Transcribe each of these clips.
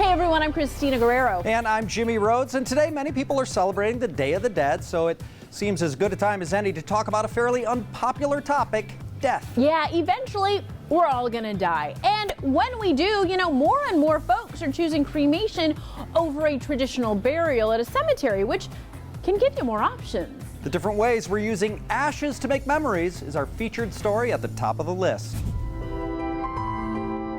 Hey everyone, I'm Christina Guerrero. And I'm Jimmy Rhodes, and today many people are celebrating the Day of the Dead, so it seems as good a time as any to talk about a fairly unpopular topic, death. Yeah, eventually we're all gonna die. And when we do, more and more folks are choosing cremation over a traditional burial at a cemetery, which can give you more options. The different ways we're using ashes to make memories is our featured story at the top of the list.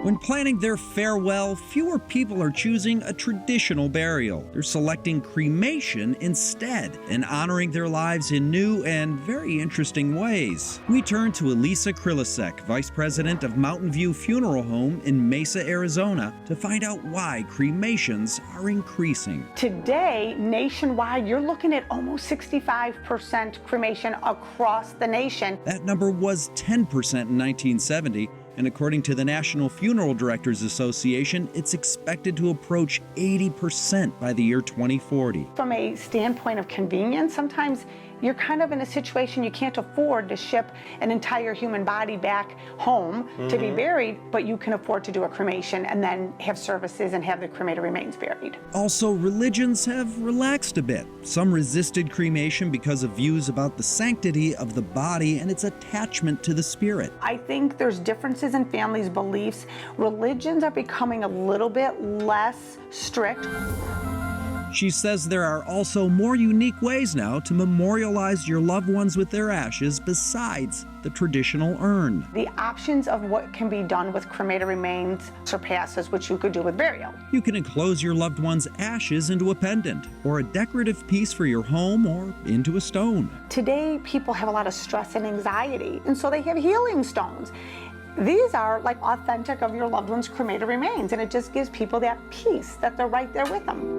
When planning their farewell, fewer people are choosing a traditional burial. They're selecting cremation instead and honoring their lives in new and very interesting ways. We turn to Elisa Krilisek, Vice President of Mountain View Funeral Home in Mesa, Arizona, to find out why cremations are increasing. Today, nationwide, you're looking at almost 65% cremation across the nation. That number was 10% in 1970. And according to the National Funeral Directors Association, it's expected to approach 80% by the year 2040. From a standpoint of convenience, sometimes you're kind of in a situation you can't afford to ship an entire human body back home to be buried, but you can afford to do a cremation and then have services and have the cremated remains buried. Also, religions have relaxed a bit. Some resisted cremation because of views about the sanctity of the body and its attachment to the spirit. I think there's differences in families' beliefs. Religions are becoming a little bit less strict. She says there are also more unique ways now to memorialize your loved ones with their ashes besides the traditional urn. The options of what can be done with cremated remains surpasses what you could do with burial. You can enclose your loved one's ashes into a pendant or a decorative piece for your home or into a stone. Today, people have a lot of stress and anxiety, and so they have healing stones. These are like authentic of your loved one's cremated remains, and it just gives people that peace that they're right there with them.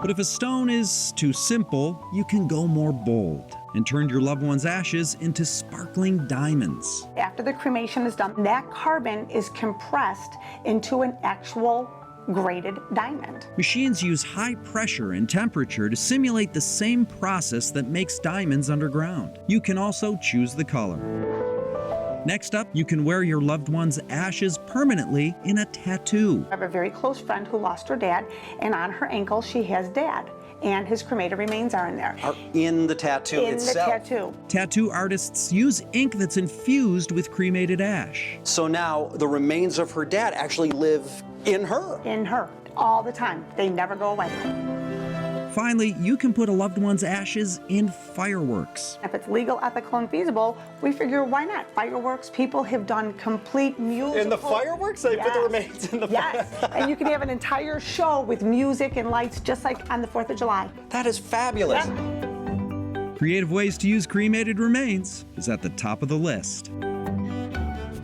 But if a stone is too simple, you can go more bold and turn your loved one's ashes into sparkling diamonds. After the cremation is done, that carbon is compressed into an actual graded diamond. Machines use high pressure and temperature to simulate the same process that makes diamonds underground. You can also choose the color. Next up, you can wear your loved one's ashes permanently in a tattoo. I have a very close friend who lost her dad, and on her ankle she has dad, and his cremated remains are in there. Are in the tattoo itself? In the tattoo. Tattoo artists use ink that's infused with cremated ash. So now the remains of her dad actually live in her. In her, all the time. They never go away. Finally, you can put a loved one's ashes in fireworks. If it's legal, ethical, and feasible, we figure why not? Fireworks, people have done complete musical. In the fireworks? They put the remains in the Yes, and you can have an entire show with music and lights just like on the 4th of July. That is fabulous. Creative ways to use cremated remains is at the top of the list.